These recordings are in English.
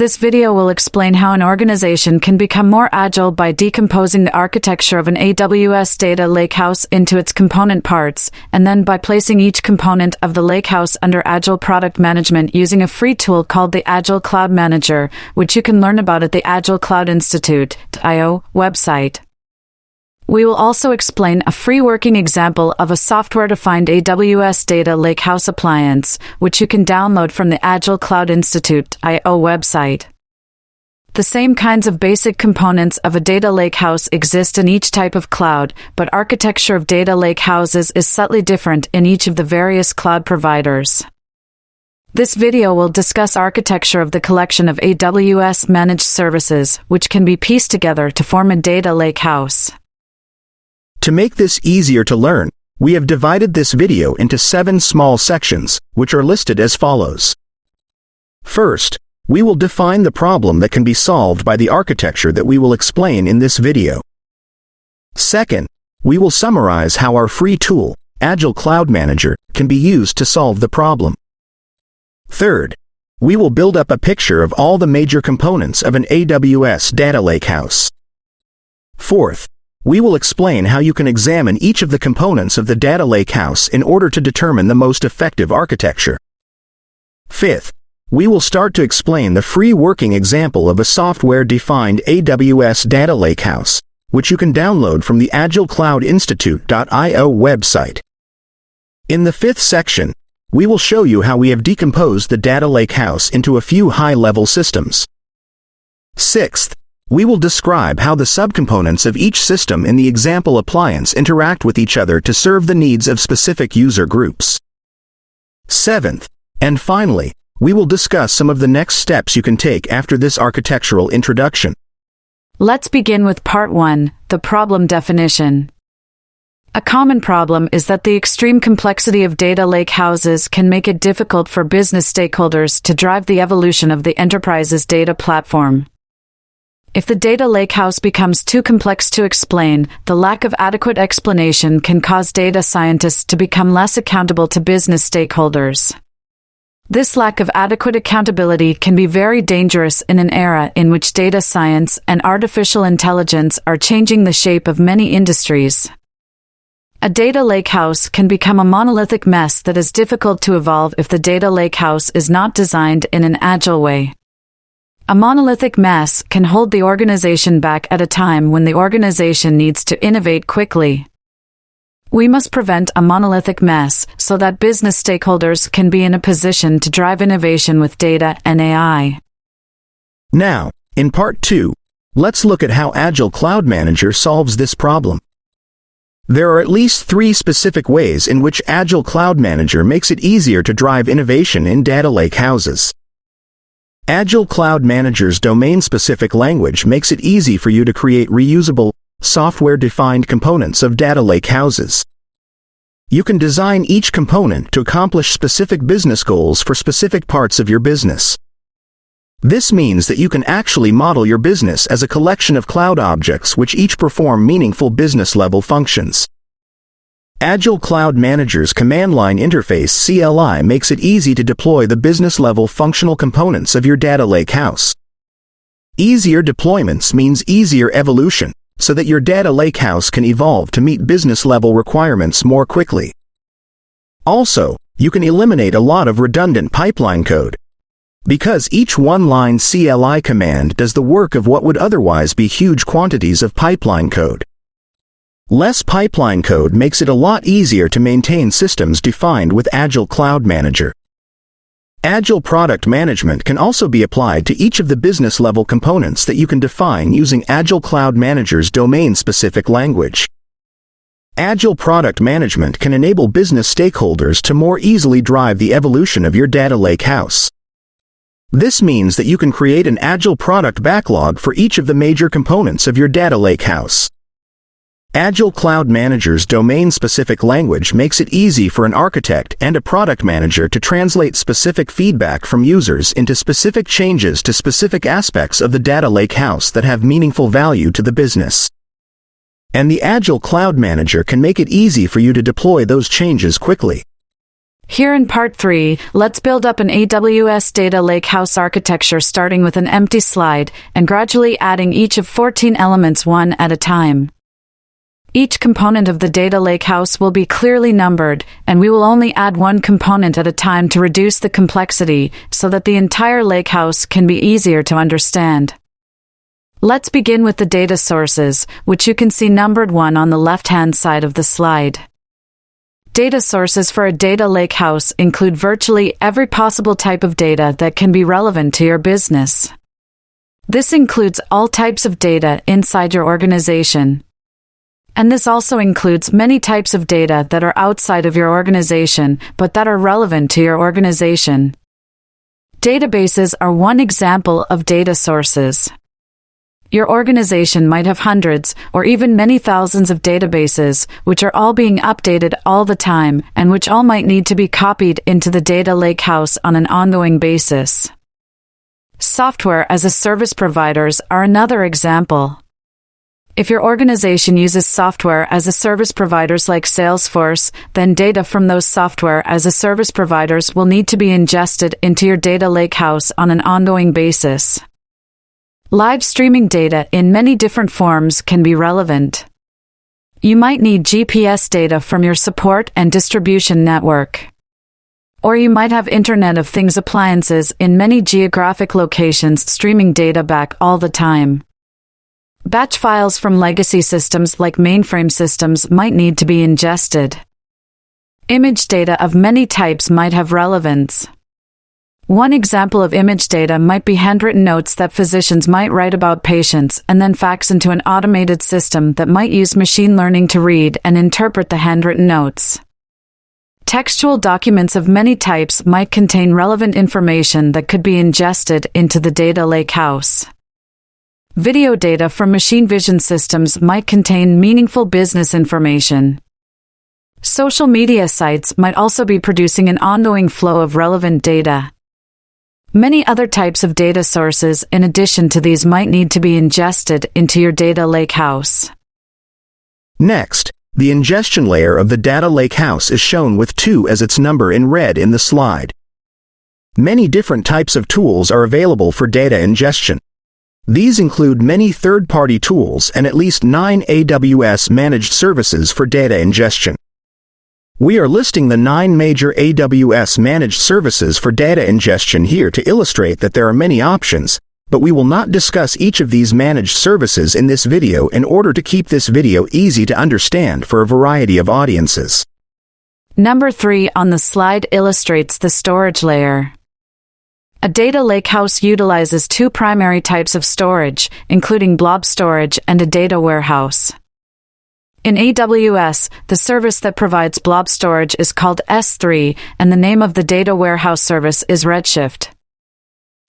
This video will explain how an organization can become more agile by decomposing the architecture of an AWS data lakehouse into its component parts, and then by placing each component of the lakehouse under Agile product management using a free tool called the Agile Cloud Manager, which you can learn about at the Agile Cloud Institute.io website. We will also explain a free working example of a software-defined AWS data lakehouse appliance, which you can download from the Agile Cloud Institute.io website. The same kinds of basic components of a data lakehouse exist in each type of cloud, but architecture of data lakehouses is subtly different in each of the various cloud providers. This video will discuss architecture of the collection of AWS managed services, which can be pieced together to form a data lakehouse. To make this easier to learn, we have divided this video into 7 small sections, which are listed as follows. First, we will define the problem that can be solved by the architecture that we will explain in this video. Second, we will summarize how our free tool, Agile Cloud Manager, can be used to solve the problem. Third, we will build up a picture of all the major components of an AWS data lakehouse. Fourth, we will explain how you can examine each of the components of the data lakehouse in order to determine the most effective architecture. Fifth, we will start to explain the free working example of a software-defined AWS data lakehouse, which you can download from the Agile Cloud Institute.io website. In the 5th section, we will show you how we have decomposed the data lakehouse into a few high-level systems. 6th, we will describe how the subcomponents of each system in the example appliance interact with each other to serve the needs of specific user groups. 7th, and finally, we will discuss some of the next steps you can take after this architectural introduction. Let's begin with part 1, the problem definition. A common problem is that the extreme complexity of data lakehouses can make it difficult for business stakeholders to drive the evolution of the enterprise's data platform. If the data lakehouse becomes too complex to explain, the lack of adequate explanation can cause data scientists to become less accountable to business stakeholders. This lack of adequate accountability can be very dangerous in an era in which data science and artificial intelligence are changing the shape of many industries. A data lakehouse can become a monolithic mess that is difficult to evolve if the data lakehouse is not designed in an agile way. A monolithic mess can hold the organization back at a time when the organization needs to innovate quickly. We must prevent a monolithic mess so that business stakeholders can be in a position to drive innovation with data and AI. Now, in part 2, let's look at how Agile Cloud Manager solves this problem. There are at least 3 specific ways in which Agile Cloud Manager makes it easier to drive innovation in data lakehouses. Agile Cloud Manager's domain-specific language makes it easy for you to create reusable, software-defined components of data lakehouses. You can design each component to accomplish specific business goals for specific parts of your business. This means that you can actually model your business as a collection of cloud objects which each perform meaningful business-level functions. Agile Cloud Manager's command line interface CLI makes it easy to deploy the business-level functional components of your data lakehouse. Easier deployments means easier evolution, so that your data lakehouse can evolve to meet business-level requirements more quickly. Also, you can eliminate a lot of redundant pipeline code, because each one-line CLI command does the work of what would otherwise be huge quantities of pipeline code. Less pipeline code makes it a lot easier to maintain systems defined with Agile Cloud Manager. Agile product management can also be applied to each of the business-level components that you can define using Agile Cloud Manager's domain-specific language. Agile product management can enable business stakeholders to more easily drive the evolution of your data lakehouse. This means that you can create an Agile product backlog for each of the major components of your data lakehouse. Agile Cloud Manager's domain-specific language makes it easy for an architect and a product manager to translate specific feedback from users into specific changes to specific aspects of the data lakehouse that have meaningful value to the business. And the Agile Cloud Manager can make it easy for you to deploy those changes quickly. Here in part 3, let's build up an AWS data lakehouse architecture starting with an empty slide and gradually adding each of 14 elements one at a time. Each component of the data lakehouse will be clearly numbered, and we will only add one component at a time to reduce the complexity so that the entire lakehouse can be easier to understand. Let's begin with the data sources, which you can see numbered 1 on the left-hand side of the slide. Data sources for a data lakehouse include virtually every possible type of data that can be relevant to your business. This includes all types of data inside your organization. And this also includes many types of data that are outside of your organization but that are relevant to your organization. Databases are one example of data sources. Your organization might have hundreds or even many thousands of databases, which are all being updated all the time and which all might need to be copied into the data lakehouse on an ongoing basis. Software as a service providers are another example. If your organization uses software as a service providers like Salesforce, then data from those software as a service providers will need to be ingested into your data lakehouse on an ongoing basis. Live streaming data in many different forms can be relevant. You might need GPS data from your support and distribution network. Or you might have Internet of Things appliances in many geographic locations streaming data back all the time. Batch files from legacy systems like mainframe systems might need to be ingested. Image data of many types might have relevance. One example of image data might be handwritten notes that physicians might write about patients and then fax into an automated system that might use machine learning to read and interpret the handwritten notes. Textual documents of many types might contain relevant information that could be ingested into the data lakehouse. Video data from machine vision systems might contain meaningful business information. Social media sites might also be producing an ongoing flow of relevant data. Many other types of data sources in addition to these might need to be ingested into your data lakehouse. Next, the ingestion layer of the data lakehouse is shown with 2 as its number in red in the slide. Many different types of tools are available for data ingestion. These include many third-party tools and at least 9 AWS managed services for data ingestion. We are listing the 9 major AWS managed services for data ingestion here to illustrate that there are many options, but we will not discuss each of these managed services in this video in order to keep this video easy to understand for a variety of audiences. Number 3 on the slide illustrates the storage layer. A data lakehouse utilizes 2 primary types of storage, including blob storage and a data warehouse. In AWS, the service that provides blob storage is called S3, and the name of the data warehouse service is Redshift.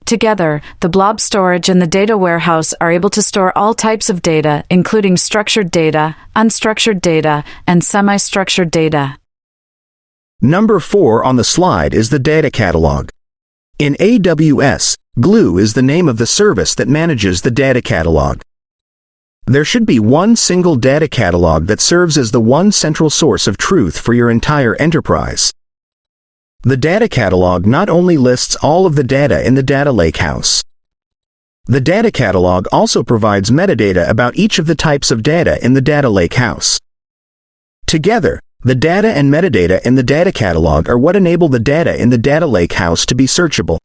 Together, the blob storage and the data warehouse are able to store all types of data, including structured data, unstructured data, and semi-structured data. Number 4 on the slide is the data catalog. In AWS, Glue is the name of the service that manages the data catalog. There should be one single data catalog that serves as the one central source of truth for your entire enterprise. The data catalog not only lists all of the data in the data lakehouse. The data catalog also provides metadata about each of the types of data in the data lakehouse. Together, the data and metadata in the data catalog are what enable the data in the data lakehouse to be searchable.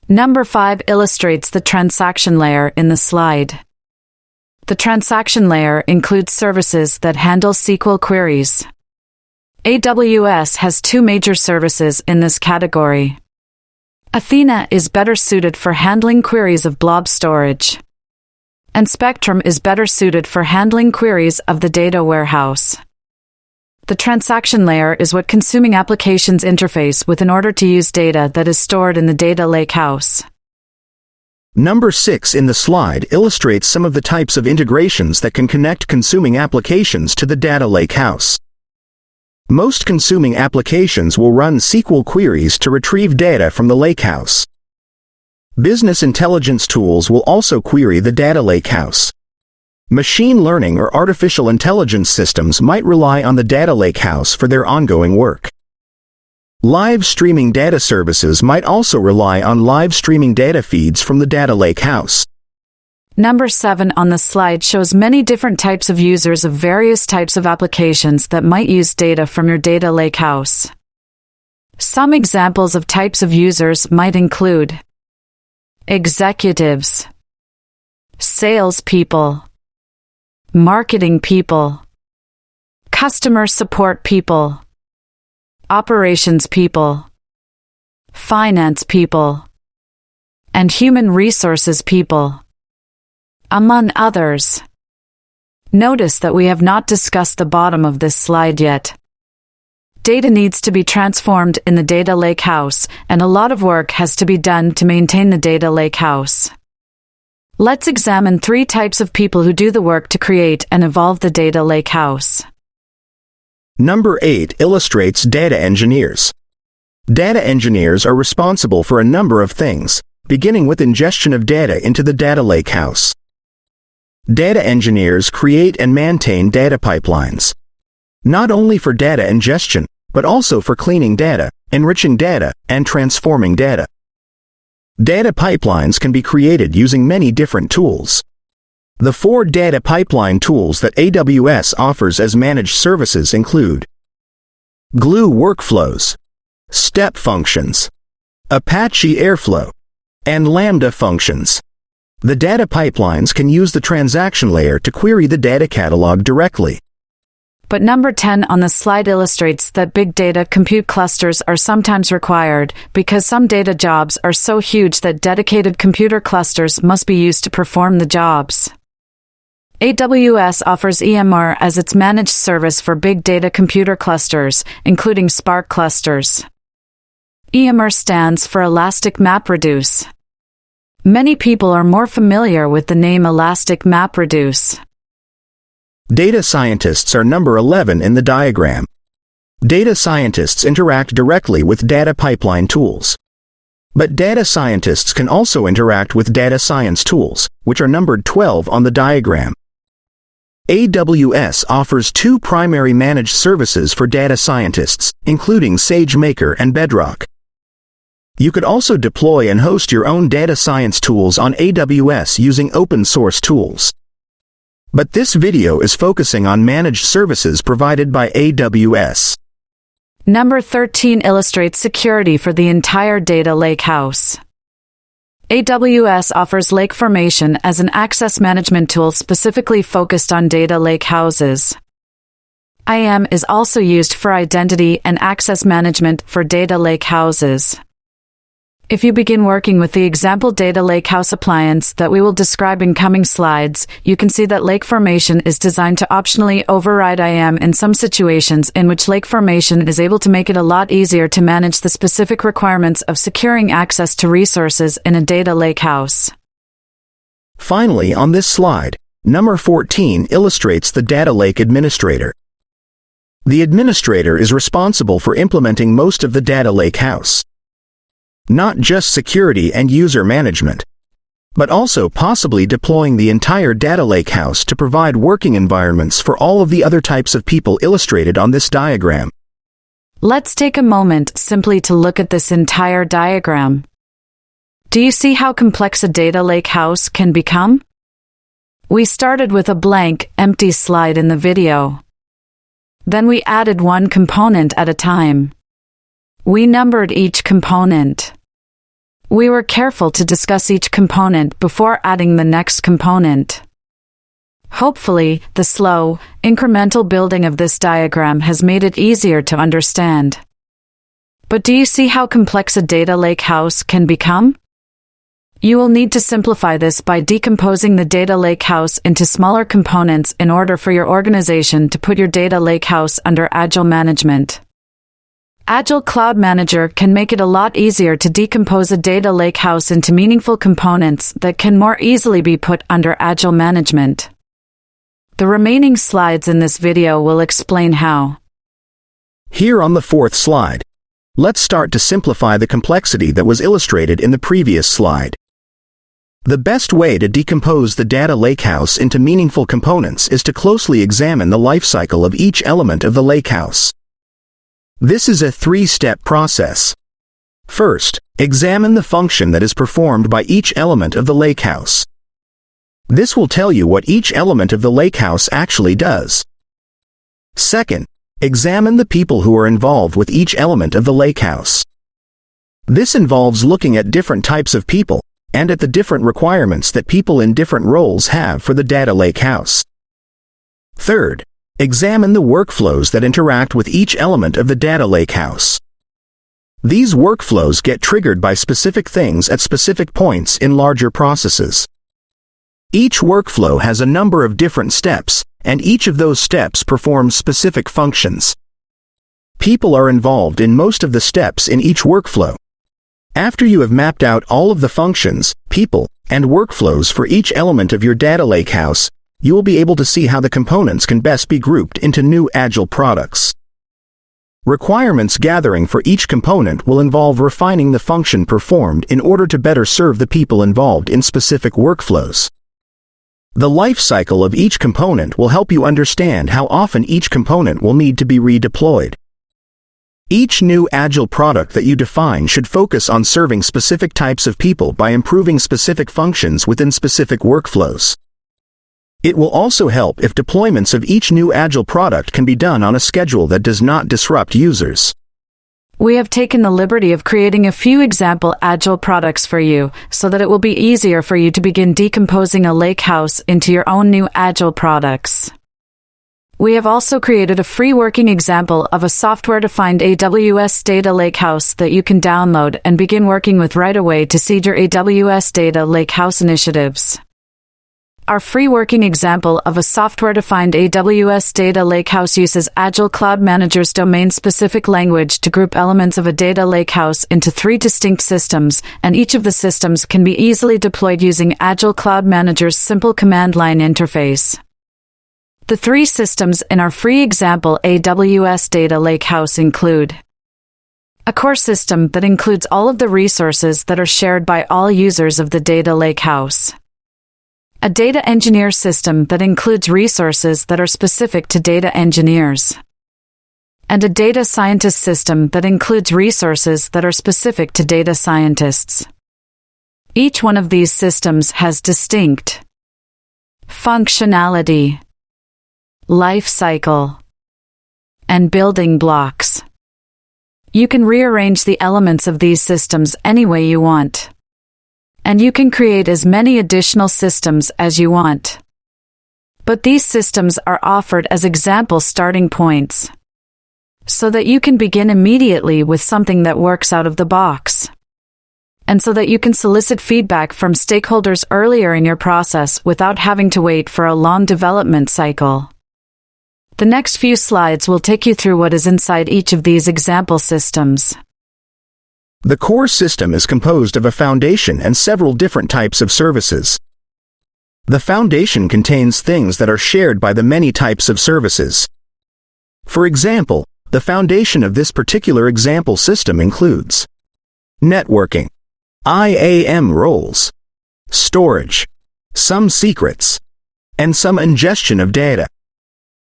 Number 5 illustrates the transaction layer in the slide. The transaction layer includes services that handle SQL queries. AWS has 2 major services in this category. Athena is better suited for handling queries of blob storage. And Spectrum is better suited for handling queries of the data warehouse. The transaction layer is what consuming applications interface with in order to use data that is stored in the data lakehouse. Number 6 in the slide illustrates some of the types of integrations that can connect consuming applications to the data lakehouse. Most consuming applications will run SQL queries to retrieve data from the lakehouse. Business intelligence tools will also query the data lakehouse. Machine learning or artificial intelligence systems might rely on the data lakehouse for their ongoing work. Live streaming data services might also rely on live streaming data feeds from the data lakehouse. Number 7 on the slide shows many different types of users of various types of applications that might use data from your data lakehouse. Some examples of types of users might include executives, salespeople, marketing people, customer support people, operations people, finance people, and human resources people, among others. Notice that we have not discussed the bottom of this slide yet. Data needs to be transformed in the data lakehouse, and a lot of work has to be done to maintain the data lakehouse. Let's examine 3 types of people who do the work to create and evolve the data lakehouse. Number 8 illustrates data engineers. Data engineers are responsible for a number of things, beginning with ingestion of data into the data lakehouse. Data engineers create and maintain data pipelines, not only for data ingestion, but also for cleaning data, enriching data, and transforming data. Data pipelines can be created using many different tools. The 4 data pipeline tools that AWS offers as managed services include Glue workflows, step functions, Apache Airflow, and Lambda functions. The data pipelines can use the transaction layer to query the data catalog directly. But number 10 on the slide illustrates that big data compute clusters are sometimes required because some data jobs are so huge that dedicated computer clusters must be used to perform the jobs. AWS offers EMR as its managed service for big data computer clusters, including Spark clusters. EMR stands for Elastic MapReduce. Many people are more familiar with the name Elastic MapReduce. Data scientists are number 11 in the diagram. Data scientists interact directly with data pipeline tools. But data scientists can also interact with data science tools, which are numbered 12 on the diagram. AWS offers 2 primary managed services for data scientists, including SageMaker and Bedrock. You could also deploy and host your own data science tools on AWS using open source tools. But this video is focusing on managed services provided by AWS. Number 13 illustrates security for the entire data lakehouse. AWS offers LakeFormation as an access management tool specifically focused on data lakehouses. IAM is also used for identity and access management for data lakehouses. If you begin working with the example data lakehouse appliance that we will describe in coming slides, you can see that LakeFormation is designed to optionally override IAM in some situations in which LakeFormation is able to make it a lot easier to manage the specific requirements of securing access to resources in a data lakehouse. Finally, on this slide, number 14 illustrates the data lake administrator. The administrator is responsible for implementing most of the data lakehouse. Not just security and user management, but also possibly deploying the entire data lakehouse to provide working environments for all of the other types of people illustrated on this diagram. Let's take a moment simply to look at this entire diagram. Do you see how complex a data lakehouse can become? We started with a blank, empty slide in the video. Then we added one component at a time. We numbered each component. We were careful to discuss each component before adding the next component. Hopefully, the slow, incremental building of this diagram has made it easier to understand. But do you see how complex a data lakehouse can become? You will need to simplify this by decomposing the data lakehouse into smaller components in order for your organization to put your data lakehouse under Agile management. Agile Cloud Manager can make it a lot easier to decompose a data lakehouse into meaningful components that can more easily be put under Agile management. The remaining slides in this video will explain how. Here on the 4th slide, let's start to simplify the complexity that was illustrated in the previous slide. The best way to decompose the data lakehouse into meaningful components is to closely examine the lifecycle of each element of the lakehouse. This is a three-step process. First, examine the function that is performed by each element of the lakehouse. This will tell you what each element of the lakehouse actually does. Second, examine the people who are involved with each element of the lakehouse. This involves looking at different types of people, and at the different requirements that people in different roles have for the data lakehouse. Third, examine the workflows that interact with each element of the data lakehouse. These workflows get triggered by specific things at specific points in larger processes. Each workflow has a number of different steps, and each of those steps performs specific functions. People are involved in most of the steps in each workflow. After you have mapped out all of the functions, people, and workflows for each element of your data lakehouse, you will be able to see how the components can best be grouped into new Agile products. Requirements gathering for each component will involve refining the function performed in order to better serve the people involved in specific workflows. The life cycle of each component will help you understand how often each component will need to be redeployed. Each new Agile product that you define should focus on serving specific types of people by improving specific functions within specific workflows. It will also help if deployments of each new Agile product can be done on a schedule that does not disrupt users. We have taken the liberty of creating a few example Agile products for you, so that it will be easier for you to begin decomposing a lakehouse into your own new Agile products. We have also created a free working example of a software-defined AWS data lakehouse that you can download and begin working with right away to seed your AWS data lakehouse initiatives. Our free working example of a software-defined AWS data lakehouse uses Agile Cloud Manager's domain-specific language to group elements of a data lakehouse into 3 distinct systems, and each of the systems can be easily deployed using Agile Cloud Manager's simple command line interface. The 3 systems in our free example AWS data lakehouse include a core system that includes all of the resources that are shared by all users of the data lakehouse. A data engineer system that includes resources that are specific to data engineers. And a data scientist system that includes resources that are specific to data scientists. Each one of these systems has distinct functionality, life cycle, and building blocks. You can rearrange the elements of these systems any way you want. And you can create as many additional systems as you want. But these systems are offered as example starting points, so that you can begin immediately with something that works out of the box. And so that you can solicit feedback from stakeholders earlier in your process without having to wait for a long development cycle. The next few slides will take you through what is inside each of these example systems. The core system is composed of a foundation and several different types of services. The foundation contains things that are shared by the many types of services. For example, the foundation of this particular example system includes networking, IAM roles, storage, some secrets, and some ingestion of data.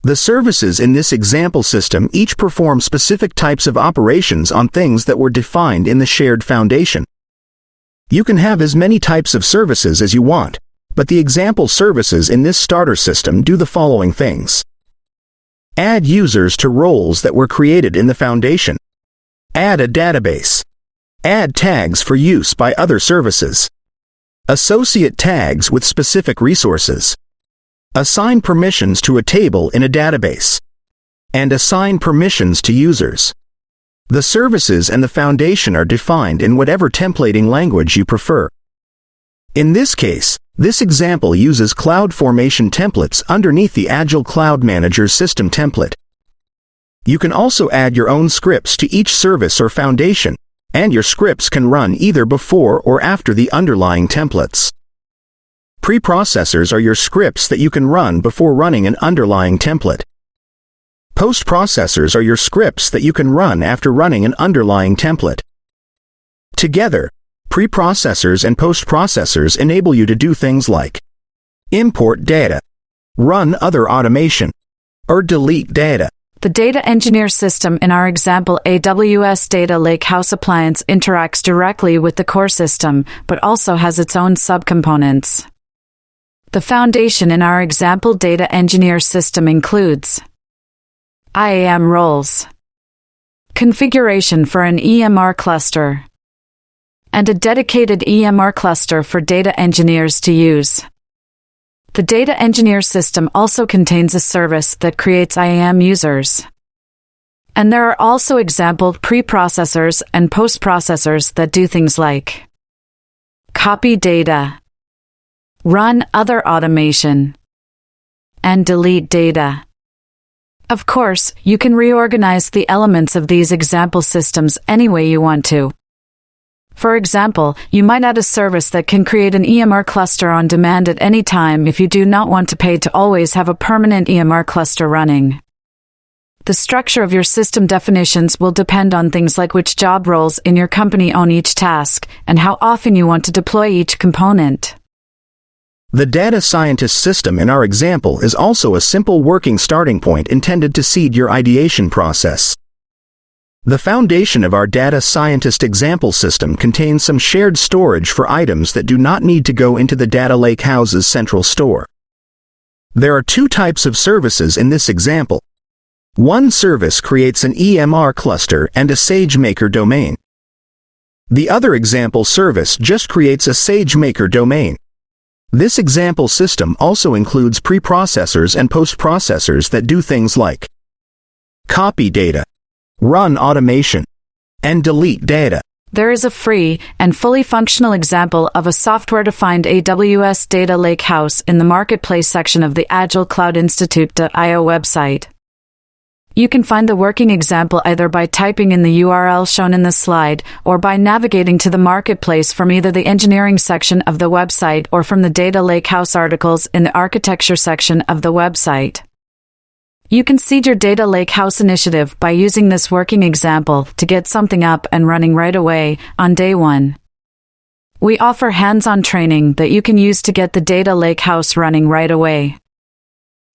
The services in this example system each perform specific types of operations on things that were defined in the shared foundation. You can have as many types of services as you want, but the example services in this starter system do the following things. Add users to roles that were created in the foundation. Add a database. Add tags for use by other services. Associate tags with specific resources. Assign permissions to a table in a database. And assign permissions to users. The services and the foundation are defined in whatever templating language you prefer. In this case, this example uses CloudFormation templates underneath the Agile Cloud Manager system template. You can also add your own scripts to each service or foundation, and your scripts can run either before or after the underlying templates. Preprocessors are your scripts that you can run before running an underlying template. Postprocessors are your scripts that you can run after running an underlying template. Together, preprocessors and postprocessors enable you to do things like import data, run other automation, or delete data. The data engineer system in our example AWS Data Lakehouse appliance interacts directly with the core system, but also has its own subcomponents. The foundation in our example data engineer system includes IAM roles, configuration for an EMR cluster, and a dedicated EMR cluster for data engineers to use. The data engineer system also contains a service that creates IAM users. And there are also example preprocessors and postprocessors that do things like copy data, run other automation, and delete data. Of course, you can reorganize the elements of these example systems any way you want to. For example, you might add a service that can create an EMR cluster on demand at any time if you do not want to pay to always have a permanent EMR cluster running. The structure of your system definitions will depend on things like which job roles in your company own each task and how often you want to deploy each component. The data scientist system in our example is also a simple working starting point intended to seed your ideation process. The foundation of our data scientist example system contains some shared storage for items that do not need to go into the data lakehouse's central store. There are two types of services in this example. One service creates an EMR cluster and a SageMaker domain. The other example service just creates a SageMaker domain. This example system also includes preprocessors and postprocessors that do things like copy data, run automation, and delete data. There is a free and fully functional example of a software-defined AWS Data Lakehouse in the Marketplace section of the Agile Cloud Institute.io website. You can find the working example either by typing in the URL shown in this slide or by navigating to the Marketplace from either the engineering section of the website or from the Data Lakehouse articles in the architecture section of the website. You can seed your Data Lakehouse initiative by using this working example to get something up and running right away on day one. We offer hands-on training that you can use to get the Data Lakehouse running right away.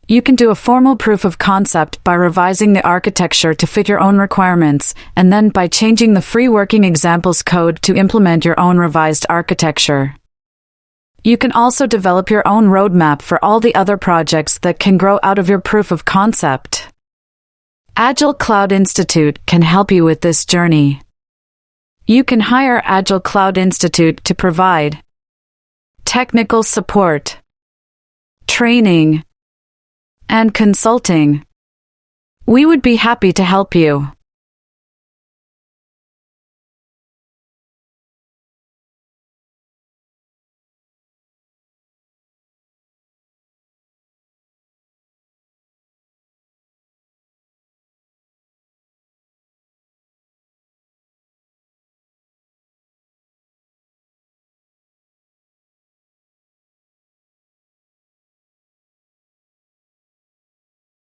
You can do a formal proof of concept by revising the architecture to fit your own requirements, and then by changing the free working examples code to implement your own revised architecture. You can also develop your own roadmap for all the other projects that can grow out of your proof of concept. Agile Cloud Institute can help you with this journey. You can hire Agile Cloud Institute to provide technical support, training, and consulting. We would be happy to help you.